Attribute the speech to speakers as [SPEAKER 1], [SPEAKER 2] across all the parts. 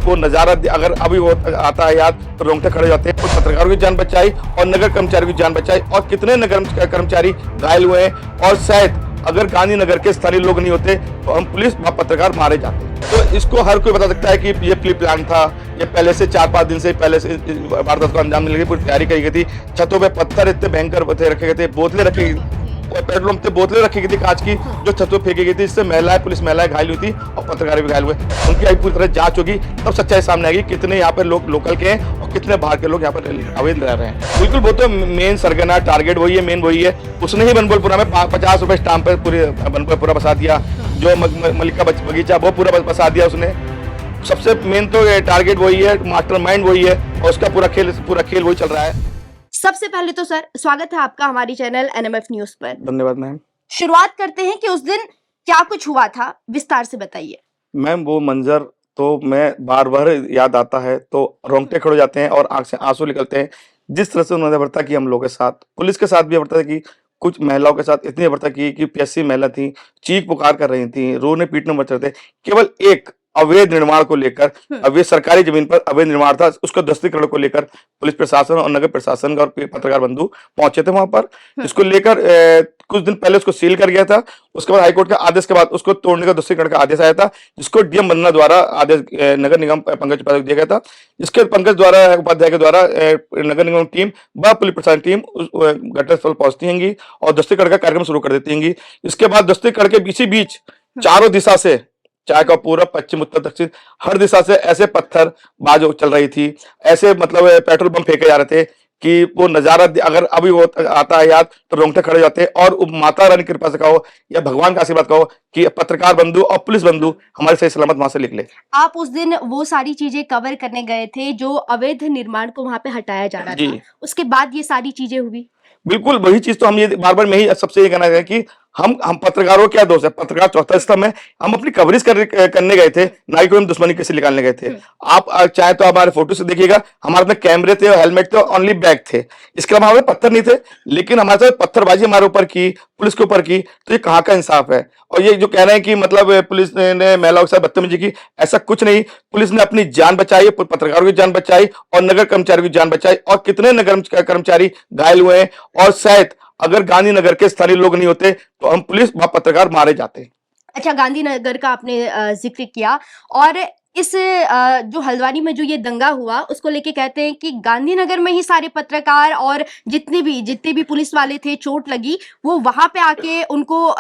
[SPEAKER 1] वो नज़ारा अगर अभी वो आता है याद तो रोंगटे खड़े हो जाते हैं। कुछ पत्रकारों की जान बचाई और नगर कर्मचारियों की जान बचाई, और कितने नगर कर्मचारी घायल हुए हैं। और शायद अगर गांधीनगर के स्थानीय लोग नहीं होते तो हम पुलिस व पत्रकार मारे जाते। तो इसको हर कोई बता सकता है कि ये प्री प्लान था, ये पहले से 4-5 दिन से पहले से वारदात को अंजाम देने की पूरी तैयारी की गई थी। छतों पे पत्थर इतने भयंकर रखे गए थे, बोतलें रखी गई, पेट्रोल पंप पे बोतलें रखी गई थी कांच की, जो छतों फेंकी गई थी। इससे पुलिस महिलाएं घायल हुई थी और पत्रकार भी घायल हुए। उनकी आई पूरी तरह जांच होगी, तब सच्चाई सामने आएगी कितने यहाँ पे लोग लोकल के हैं और कितने बाहर के लोग यहाँ पर अवैध रह रहे हैं। बिल्कुल वो तो मेन सरगना टारगेट वही है, मेन वही है। उसने ही बनबोलपुरा में 50 रुपए स्टाम्प पे पूरे बनबोलपुरा बसा दिया, जो मलिका बगीचा वो पूरा बसा दिया उसने। सबसे मेन तो टारगेट वही है, मास्टरमाइंड वही है, और उसका पूरा खेल वही चल रहा है।
[SPEAKER 2] सबसे पहले तो सर स्वागत है आपका हमारी चैनल एनएमएफ न्यूज पर।
[SPEAKER 1] धन्यवाद मैम।
[SPEAKER 2] शुरुआत करते हैं कि उस दिन क्या कुछ हुआ था, विस्तार से बताइए।
[SPEAKER 1] मैम वो मंजर तो मैं बार बार याद आता है तो रोंगटे खड़े हो जाते हैं और आंख से आंसू निकलते हैं। जिस तरह से उन्होंने वर्ता किया हम लोगों के साथ, पुलिस के साथ भी वर्ता की, कुछ महिलाओं के साथ इतनी वर्ता की कि प्यासी महिला थी, चीख पुकार कर रही थी, रोने पीटने मच रहे थे। केवल एक अवैध निर्माण को लेकर, अवैध सरकारी जमीन पर अवैध निर्माण था, उसको ध्वस्तीकरण को लेकर पुलिस प्रशासन और नगर प्रशासन और पत्रकार बंधु पहुंचे थे वहां पर। इसको लेकर कुछ दिन पहले उसको सील कर गया था। उसके बाद हाईकोर्ट के आदेश के बाद उसको तोड़ने का ध्वस्तीकरण का आदेश आया था, जिसको डीएम बंदना द्वारा आदेश नगर निगम पंकज उपाध्याय को दिया गया था। जिसके पंकज द्वारा उपाध्याय के द्वारा नगर निगम टीम व पुलिस प्रशासन टीम घटनास्थल पहुंचती हैंगी और ध्वस्तीकरण का कार्यक्रम शुरू कर देती हैंगी। इसके बाद ध्वस्तीकरण के बीच चारों दिशा से, चाहे का पूर्व पश्चिम उत्तर दक्षिण हर दिशा से ऐसे पत्थर बाजो चल रही थी, ऐसे मतलब पेट्रोल पंप फेंके जा रहे थे कि वो नजारा अगर अभी वो आता है याद तो रोंगटे खड़े हो जाते हैं। और माता रानी की कृपा से कहो या भगवान का आशीर्वाद कहो कि पत्रकार बंधु और पुलिस बंधु हमारे सही सलामत वहां से निकले।
[SPEAKER 2] आप उस दिन वो सारी चीजें कवर करने गए थे जो अवैध निर्माण को वहां पे हटाया जा रहा था, उसके बाद ये सारी चीजें हुई।
[SPEAKER 1] बिल्कुल वही चीज तो हम ये बार बार मैं ही सबसे ये कहना है कि हम पत्रकारों क्या दोष है, पत्रकार चौथा स्तंभ है। हम अपनी कवरेज करने गए थे, ना कि कोई हम दुश्मनी कैसे निकालने गए थे। आप चाहे तो हमारे फोटो से देखिएगा, हमारे में कैमरे थे, हेलमेट थे, ओनली बैग थे। इसके अलावा हमारे पत्थर नहीं थे, लेकिन हमारे साथ पत्थरबाजी हमारे ऊपर की, पुलिस के ऊपर की, तो ये कहाँ का इंसाफ है। और ये जो कह रहे हैं कि मतलब पुलिस ने महिलाओं के साथ बदतमीजी की, ऐसा कुछ नहीं। पुलिस ने अपनी जान बचाई, पत्रकारों की जान बचाई और नगर कर्मचारियों की जान बचाई, और कितने नगर कर्मचारी घायल हुए हैं। और शायद अगर गांधीनगर के स्थानीय लोग नहीं होते तो हम पुलिस व पत्रकार मारे जाते।
[SPEAKER 2] अच्छा, गांधीनगर का आपने जिक्र किया, और इस जो हल्द्वानी में जो ये दंगा हुआ उसको लेके कहते हैं कि गांधीनगर में ही सारे पत्रकार और जितने भी पुलिस वाले थे, चोट लगी वो वहां पे आके उनको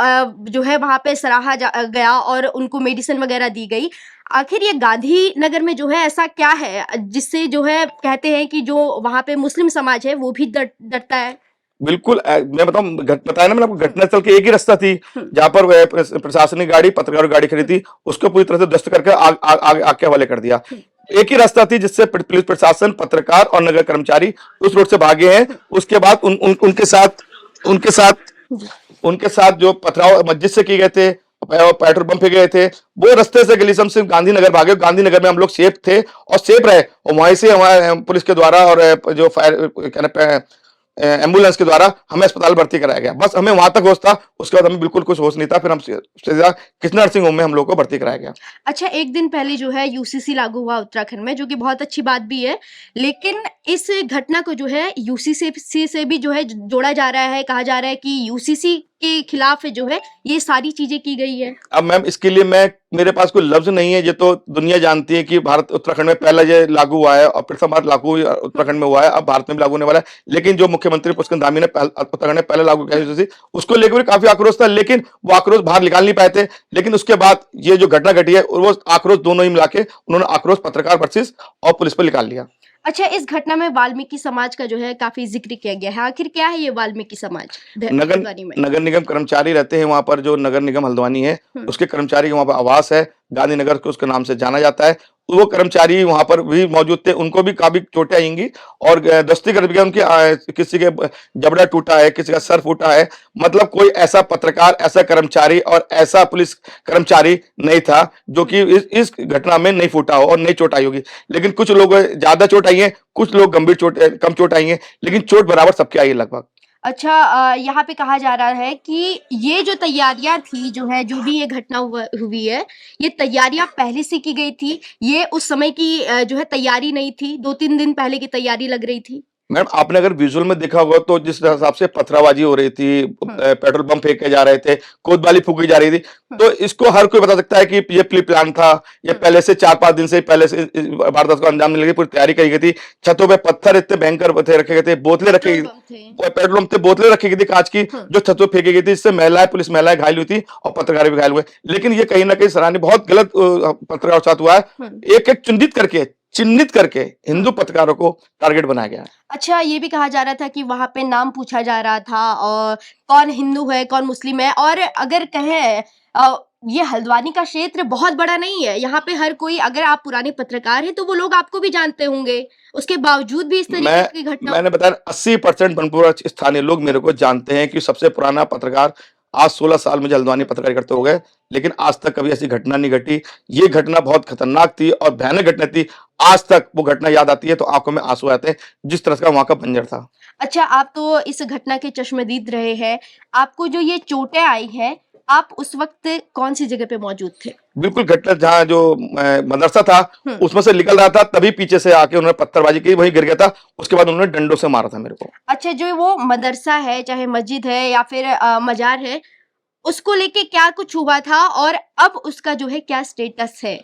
[SPEAKER 2] जो है वहां पे सराहा गया और उनको मेडिसिन वगैरह दी गई। आखिर ये गांधीनगर में जो है ऐसा क्या है जिससे जो है कहते हैं कि जो वहां पे मुस्लिम समाज है वो भी डरता है।
[SPEAKER 1] बिल्कुल मैं बताऊं, बताया ना मैंने आपको, घटनास्थल की एक ही रास्ता थी जहां पर प्रशासनिक गाड़ी, पत्रकारों की गाड़ी खड़ी थी, उसको पूरी तरह से ध्वस्त करके आग के हवाले कर दिया। एक ही रास्ता थी जिससे पुलिस प्रशासन, पत्रकार और नगर कर्मचारी उस रोड से भागे हैं। उसके बाद उनके साथ जो पथराव मस्जिद से किए गए थे, पेट्रोल पंप पे गए थे, वो रास्ते से गलीसम से गांधीनगर भागे। गांधीनगर में हम लोग सेफ थे और सेफ रहे, और वहीं से हमारे पुलिस के द्वारा और जो फायर एम्बुलेंस के द्वारा हमें अस्पताल भर्ती कराया गया। बस हमें वहां तक होश था, उसके बाद हमें बिल्कुल कुछ होश नहीं था। फिर हम किस नर्सिंग होम में हम लोग को भर्ती कराया गया।
[SPEAKER 2] अच्छा, एक दिन पहले जो है यूसीसी लागू हुआ उत्तराखंड में, जो कि बहुत अच्छी बात भी है, लेकिन इस घटना को जो है यूसीसी से भी जो है जोड़ा जा रहा है। कहा जा रहा है कि यूसीसी के खिलाफ जो है ये सारी चीजें की गई है।
[SPEAKER 1] अब मैम इसके लिए मेरे पास कोई लफ्ज नहीं है। ये तो दुनिया जानती है कि भारत उत्तराखंड में पहला ये लागू हुआ है और प्रथम बार लागू उत्तराखंड में हुआ है, अब भारत में भी लागू होने वाला है। लेकिन जो मुख्यमंत्री पुष्कर धामी ने उत्तराखंड में पहले लागू किया, उसको लेकर भी काफी आक्रोश था, लेकिन वो आक्रोश बाहर निकाल नहीं पाए थे। लेकिन उसके बाद ये जो घटना घटी है, वो आक्रोश दोनों ही मिला के उन्होंने आक्रोश पत्रकार वर्सेस और पुलिस पर निकाल लिया।
[SPEAKER 2] अच्छा, इस घटना में वाल्मीकि समाज का जो है काफी जिक्र किया गया है। आखिर क्या है ये वाल्मीकि समाज?
[SPEAKER 1] नगर निगम कर्मचारी रहते हैं वहां पर, जो नगर निगम हल्द्वानी है उसके कर्मचारी वहां पर आवास है, गांधीनगर को उसके नाम से जाना जाता है। वो कर्मचारी वहां पर भी मौजूद थे, उनको भी काफी चोटें आएंगी और दस्ती कर भी उनके किसी के जबड़ा टूटा है, किसी का सर फूटा है। मतलब कोई ऐसा पत्रकार, ऐसा कर्मचारी और ऐसा पुलिस कर्मचारी नहीं था जो कि इस घटना में नहीं फूटा हो और नहीं चोट आई होगी। लेकिन कुछ लोग ज्यादा चोट आई है, कुछ लोग गंभीर चोट, कम चोट आई है, लेकिन चोट बराबर सबके आई है लगभग।
[SPEAKER 2] अच्छा यहाँ पे कहा जा रहा है कि ये जो तैयारियां थी जो है जो भी ये घटना हुई है ये तैयारियां पहले से की गई थी ये उस समय की जो है तैयारी नहीं थी 2-3 दिन पहले की तैयारी लग रही थी।
[SPEAKER 1] मैम आपने अगर विजुअल में देखा होगा तो जिस हिसाब से पथराबाजी हो रही थी, पेट्रोल बम फेंके जा रहे थे, कोतवाली फूकी जा रही थी, तो इसको हर कोई बता सकता है कि ये प्री प्लान था, ये पहले से 4-5 दिन से पहले से इस वारदात को अंजाम देने की पूरी तैयारी करी गई थी। छतों पे पत्थर इतने भयंकर थे, रखे गए थे, बोतलें रखी पेट्रोल बम थे, बोतलें रखी गई थी कांच की, जो छतों पे फेंकी गई थी, इससे महिलाएं, पुलिस महिलाएं घायल हुई थी और पत्रकार भी घायल हुए। लेकिन ये कहीं ना कहीं सराहनीय, बहुत गलत पत्रकारों के साथ हुआ है। एक एक चिन्हित करके हिंदू पत्रकारों को टारगेट बनाया गया है।
[SPEAKER 2] अच्छा ये भी कहा जा रहा था कि वहां पे नाम पूछा जा रहा था और कौन हिंदू है कौन मुस्लिम है और अगर कहें ये हल्द्वानी का क्षेत्र बहुत बड़ा नहीं है यहाँ पे हर कोई अगर आप पुराने पत्रकार हैं तो वो लोग आपको भी जानते होंगे उसके बावजूद भी इस तरीके की घटना
[SPEAKER 1] मैंने बताया 80% बनपुरा स्थानीय लोग मेरे को जानते हैं कि सबसे पुराना पत्रकार, आज 16 साल मुझे हल्द्वानी पत्रकार करते हो गए, लेकिन आज तक कभी ऐसी घटना नहीं घटी। ये घटना बहुत खतरनाक थी और भयानक घटना थी। आज तक वो घटना याद आती है तो आंखों में आंसू आते हैं, जिस तरह का वहां का बंजर था।
[SPEAKER 2] अच्छा आप तो इस घटना के चश्मदीद रहे हैं, आपको जो ये चोटें आई हैं आप उस वक्त कौन सी जगह पे मौजूद थे?
[SPEAKER 1] बिल्कुल घटना जहाँ जो मदरसा था उसमें से निकल रहा था, तभी पीछे से आके उन्होंने पत्थरबाजी की, वहीं गिर गया था। उसके बाद उन्होंने डंडों से मारा था मेरे को।
[SPEAKER 2] अच्छा जो वो मदरसा है चाहे मस्जिद है या फिर मजार है उसको लेके क्या कुछ हुआ था और अब उसका जो है क्या स्टेटस है?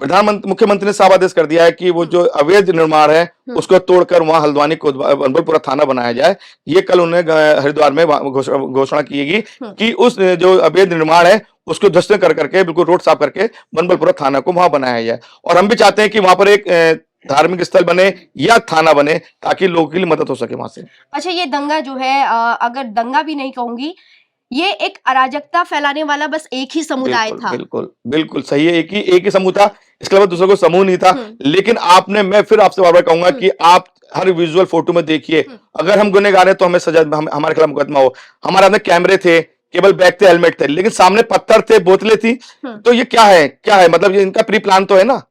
[SPEAKER 1] प्रधानमंत्री मुख्यमंत्री ने साफ आदेश कर दिया है कि वो जो अवैध निर्माण है उसको तोड़कर वहां हल्द्वानी को बनबलपुरा थाना बनाया जाए। ये कल उन्होंने हरिद्वार में घोषणा की कि उस जो अवैध निर्माण है उसको ध्वस्त कर करके बिल्कुल रोड साफ करके बनबलपुरा थाना को वहां बनाया जाए। और हम भी चाहते हैं कि वहां पर एक धार्मिक स्थल बने या थाना बने ताकि लोगों के लिए मदद हो सके वहां से।
[SPEAKER 2] अच्छा ये दंगा जो है अगर दंगा भी नहीं कहूंगी, ये एक अराजकता फैलाने वाला बस एक ही समुदाय था।
[SPEAKER 1] बिल्कुल बिल्कुल सही है, एक ही समूह था, इसके अलावा दूसरा कोई समूह नहीं था। लेकिन आपने, मैं फिर आपसे बार बार कहूंगा कि आप हर विजुअल फोटो में देखिए, अगर हम गुनहगार हैं तो हमें सजा, हमारे खिलाफ मुकदमा हो। हमारे हाथ में कैमरे थे, केवल बैग थे, हेलमेट थे, लेकिन सामने पत्थर थे, बोतलें थी। तो ये क्या है मतलब ये इनका प्री प्लान तो है ना।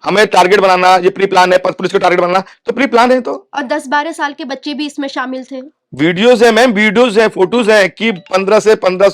[SPEAKER 1] हमें टारगेट बनाना, ये प्री प्लान है, पुलिस को टारगेट बनाना तो प्री प्लान है। तो
[SPEAKER 2] और 10-12 साल के बच्चे भी इसमें शामिल थे।
[SPEAKER 1] वीडियोस है मैम, वीडियोस है, फोटोज है कि 15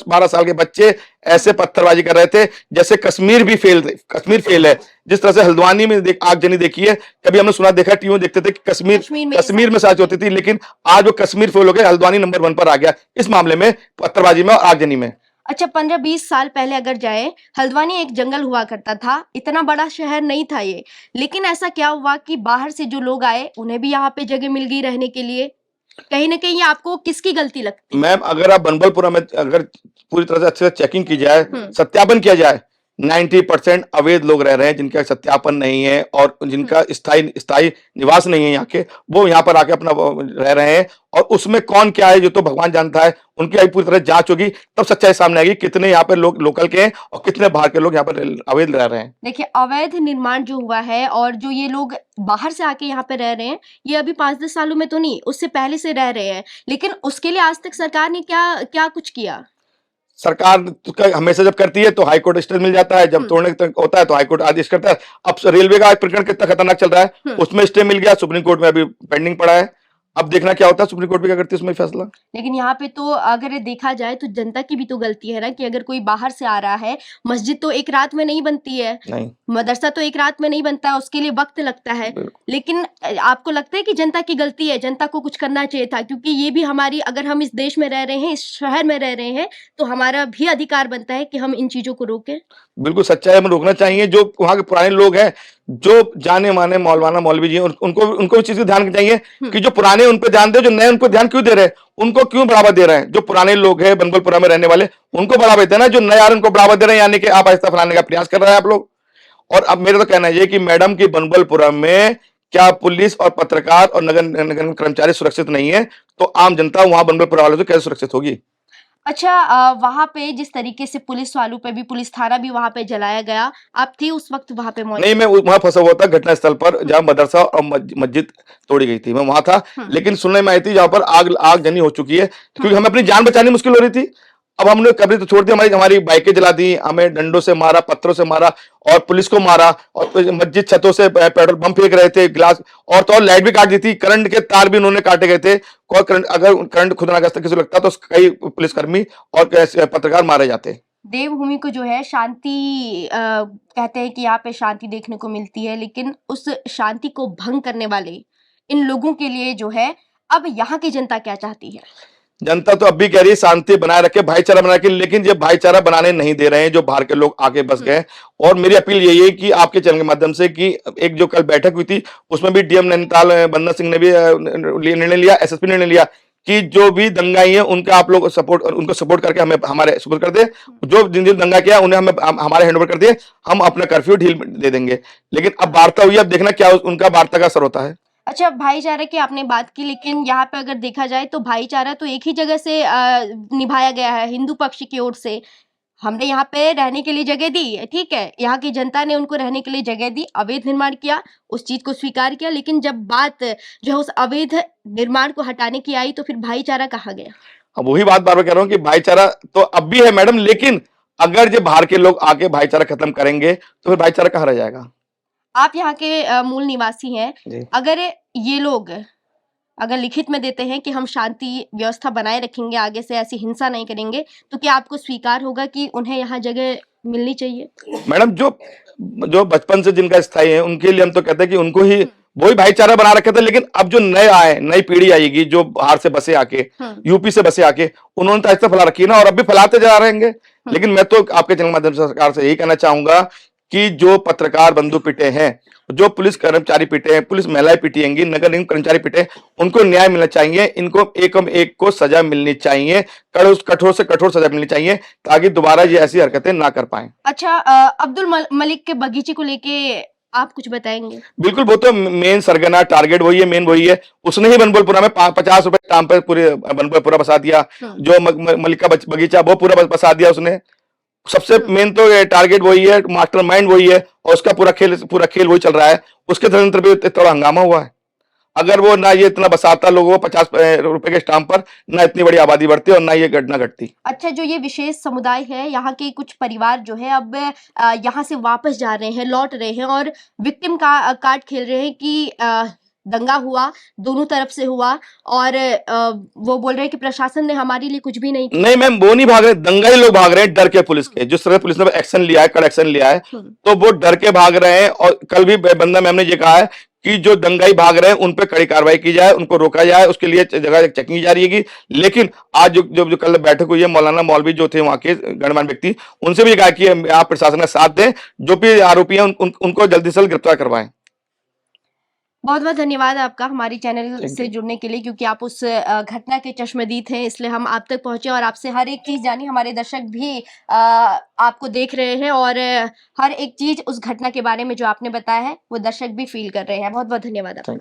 [SPEAKER 1] 12 साल के बच्चे ऐसे पत्थरबाजी कर रहे थे जैसे कश्मीर फेल है। जिस तरह से हल्द्वानी में आगजनी देखी है, कभी हमने सुना देखा, टीवी में देखते थे कि कश्मीर में साजिश होती थी, लेकिन आज वो कश्मीर फेल हो गया, हल्द्वानी नंबर 1 पर आ गया इस मामले में, पत्थरबाजी में और आगजनी में।
[SPEAKER 2] अच्छा 15-20 साल पहले अगर जाए, हल्द्वानी एक जंगल हुआ करता था, इतना बड़ा शहर नहीं था ये, लेकिन ऐसा क्या हुआ कि बाहर से जो लोग आए उन्हें भी यहाँ पे जगह मिल गई रहने के लिए। कहीं ना कहीं आपको किसकी गलती लगती है?
[SPEAKER 1] मैम अगर आप बनबलपुरा में अगर पूरी तरह से अच्छे से चेकिंग की जाए, सत्यापन किया जाए, 90% अवैध लोग रह रहे हैं जिनका सत्यापन नहीं है और जिनका स्थायी निवास नहीं है यहाँ के, वो यहाँ पर आके अपना रह रहे हैं। और उसमें कौन क्या है जो तो भगवान जानता है। उनकी आई पूरी तरह जांच होगी तब सच्चाई सामने आएगी, कितने यहाँ पे लोग लोकल के हैं और कितने बाहर के लोग यहाँ पर अवैध रह रहे हैं।
[SPEAKER 2] देखिए अवैध निर्माण जो हुआ है और जो ये लोग बाहर से आके यहाँ पे रह रहे हैं, ये अभी 5-10 सालों में तो नहीं, उससे पहले से रह रहे हैं, लेकिन उसके लिए आज तक सरकार ने क्या कुछ किया?
[SPEAKER 1] सरकार हमेशा जब करती है तो हाईकोर्ट स्टे मिल जाता है, जब तोड़ने तक होता है तो हाईकोर्ट आदेश करता है। अब रेलवे का प्रकरण कितना खतरनाक चल रहा है, उसमें स्टे मिल गया, सुप्रीम कोर्ट में अभी पेंडिंग पड़ा है। अब देखना क्या होता है, सुप्रीम कोर्ट भी क्या करती है उसमें फैसला।
[SPEAKER 2] लेकिन यहाँ पे तो अगर देखा जाए तो जनता की भी तो गलती है ना कि अगर कोई बाहर से आ रहा है, मस्जिद तो एक रात में नहीं बनती है,
[SPEAKER 1] नहीं,
[SPEAKER 2] मदरसा तो एक रात में नहीं बनता है, उसके लिए वक्त लगता है। लेकिन आपको लगता है कि जनता की गलती है, जनता को कुछ करना चाहिए था, क्योंकि ये भी हमारी, अगर हम इस देश में रह रहे हैं, इस शहर में रह रहे हैं, तो हमारा भी अधिकार बनता है कि हम इन चीजों को रोकें।
[SPEAKER 1] बिल्कुल सच्चाई में रोकना चाहिए। जो वहां के पुराने लोग हैं, जो जाने माने मौलाना मौलवी जी हैं, उनको इस चीज को ध्यान चाहिए कि जो पुराने उन पर ध्यान दे, जो नए उनको ध्यान क्यों दे रहे हैं, उनको क्यों बढ़ावा दे रहे हैं। जो पुराने लोग हैं बनबलपुरा में रहने वाले, उनको बढ़ावा देना, जो नए आ रहे हैं उनको बढ़ावा दे रहे हैं, यानी कि आप आहिस्ता फैलाने का प्रयास कर रहे हैं आप लोग। और अब मेरा तो कहना है कि मैडम की बनबलपुरा में क्या पुलिस और पत्रकार और नगर कर्मचारी सुरक्षित नहीं है, तो आम जनता वहां बनबलपुरा वालों से कैसे सुरक्षित होगी?
[SPEAKER 2] अच्छा वहां पे जिस तरीके से पुलिस वालों पे भी, पुलिस थाना भी वहां पे जलाया गया, आप थी उस वक्त वहां पे मौजूद?
[SPEAKER 1] नहीं, मैं वहां फंसा हुआ था घटना स्थल पर जहां मदरसा और मस्जिद तोड़ी गई थी, मैं वहां था। लेकिन सुनने में आई थी जहां पर आगजनी हो चुकी है, क्योंकि हमें अपनी जान बचानी मुश्किल हो रही थी। अब हमने कभी तो छोड़ दी, हमारी हमारी बाइकें जला दी, हमें डंडों से मारा, पत्थरों से मारा और पुलिस को मारा, और मस्जिद छतों से पेट्रोल बम फेंक रहे थे, गिलास, और तो और लाइट भी काट दी थी, करंट के तार भी उन्होंने काटे गए थे। कोई करंट, अगर करंट खुदा ना खास्ता किसी को लगता तो कई पुलिसकर्मी और पत्रकार मारे जाते।
[SPEAKER 2] देवभूमि को जो है शांति कहते हैं कि यहाँ पे शांति देखने को मिलती है, लेकिन उस शांति को भंग करने वाले इन लोगों के लिए जो है अब यहाँ की जनता क्या चाहती है?
[SPEAKER 1] जनता तो अब भी कह रही है शांति बनाए रखे, भाईचारा बनाए रखे, लेकिन ये भाईचारा बनाने नहीं दे रहे हैं जो बाहर के लोग आके बस गए। और मेरी अपील यही है कि आपके चैनल के माध्यम से कि एक जो कल बैठक हुई थी उसमें भी डीएम नैनीताल बंदा सिंह ने भी निर्णय लिया, एसएसपी ने निर्णय लिया कि जो भी दंगाई है उनका आप लोग सपोर्ट, उनको सपोर्ट करके हमें हमारे सपोर्ट कर दे, जो जिन दिन दंगा किया उन्हें हमें हमारे हैंड ओवर कर दिए, हम अपना कर्फ्यू ढील दे देंगे। लेकिन अब वार्ता हुई, अब देखना क्या उनका वार्ता का असर होता है।
[SPEAKER 2] अच्छा, भाईचारे की आपने बात की, लेकिन यहाँ पे अगर देखा जाए तो भाईचारा तो एक ही जगह से निभाया गया है, हिंदू पक्ष की ओर से। हमने यहाँ पे रहने के लिए जगह दी, ठीक है, यहाँ की जनता ने उनको रहने के लिए जगह दी, अवैध निर्माण किया, उस चीज को स्वीकार किया, लेकिन जब बात जो है उस अवैध निर्माण को हटाने की आई तो फिर भाईचारा कहाँ गया?
[SPEAKER 1] अब वही बात बार बार कह रहा हूँ कि भाईचारा तो अब भी है मैडम, लेकिन अगर जो बाहर के लोग आके भाईचारा खत्म करेंगे तो फिर भाईचारा कहाँ रह जाएगा।
[SPEAKER 2] आप यहाँ के मूल निवासी हैं,
[SPEAKER 1] जी।
[SPEAKER 2] अगर ये लोग अगर लिखित में देते हैं कि हम शांति व्यवस्था बनाए रखेंगे, आगे से ऐसी हिंसा नहीं करेंगे, तो क्या आपको स्वीकार होगा कि उन्हें यहाँ जगह मिलनी चाहिए?
[SPEAKER 1] मैडम, जो जो बचपन से जिनका स्थायी है उनके लिए हम तो कहते हैं कि उनको ही वही भाईचारा बना रखे थे, लेकिन अब जो नए आए, नई पीढ़ी आएगी जो बाहर से बसे आके, यूपी से बसे आके, उन्होंने तो ऐसा फैला रखी है ना, और अब भी फैलाते जा रहेंगे। लेकिन मैं तो आपके चैनल के माध्यम से सरकार से यही कहना चाहूंगा कि जो पत्रकार बंधु पिटे हैं, जो पुलिस कर्मचारी पिटे हैं, पुलिस महिलाएं पिटेंगी, नगर निगम कर्मचारी पिटे, उनको न्याय मिलना चाहिए, इनको एक को सजा मिलनी चाहिए, कठोर से कठोर सजा मिलनी चाहिए, ताकि दोबारा ये ऐसी हरकतें ना कर पाए।
[SPEAKER 2] अच्छा, अब्दुल मलिक के बगीचे को लेके आप कुछ बताएंगे?
[SPEAKER 1] बिल्कुल, वो तो मेन सरगना टारगेट वही है, मेन वही है। उसने ही बनबोलपुरा में 50 रुपए स्टाम्प पे पूरे बनबोलपुरा बसा दिया, जो मलिक का बगीचा वो पूरा बसा दिया उसने। सबसे मेन तो टारगेट वही है, मास्टरमाइंड वही है, और उसका पूरा खेल वही चल रहा है। उसके तंत्र पे थोड़ा हंगामा हुआ है। अगर वो ना ये इतना बसाता लोगों को 50 रुपए के स्टाम्प पर, ना इतनी बड़ी आबादी बढ़ती और ना ये घटना घटती।
[SPEAKER 2] अच्छा, जो ये विशेष समुदाय है, यहाँ के कुछ परिवार जो है अब यहाँ से वापस जा रहे हैं, लौट रहे हैं और विक्टिम का कार्ड खेल रहे हैं कि दंगा हुआ, दोनों तरफ से हुआ, और वो बोल रहे हैं कि प्रशासन ने हमारे लिए कुछ भी नहीं किया।
[SPEAKER 1] नहीं मैम, वो नहीं भाग रहे, दंगाई लोग भाग रहे हैं डर के पुलिस के। जिस तरह पुलिस ने एक्शन लिया है, कड़ा एक्शन लिया है, तो वो डर के भाग रहे हैं। और कल भी बंदा मैम ने ये कहा है कि जो दंगाई भाग रहे हैं उन पे कड़ी कार्रवाई की जाए, उनको रोका जाए, उसके लिए जगह चेकिंग की जा रही है। लेकिन आज जो कल बैठक हुई है, मौलाना मौलवी जो थे वहां के गणमान्य व्यक्ति, उनसे भी कहा कि आप प्रशासन का साथ दें, जो भी आरोपी हैं उनको जल्दी से गिरफ्तार करवाएं।
[SPEAKER 2] बहुत बहुत धन्यवाद आपका हमारे चैनल से जुड़ने के लिए, क्योंकि आप उस घटना के चश्मदीद हैं, इसलिए हम आप तक पहुंचे और आपसे हर एक चीज़ जानी। हमारे दर्शक भी आपको देख रहे हैं और हर एक चीज़ उस घटना के बारे में जो आपने बताया है वो दर्शक भी फील कर रहे हैं। बहुत बहुत धन्यवाद आपका।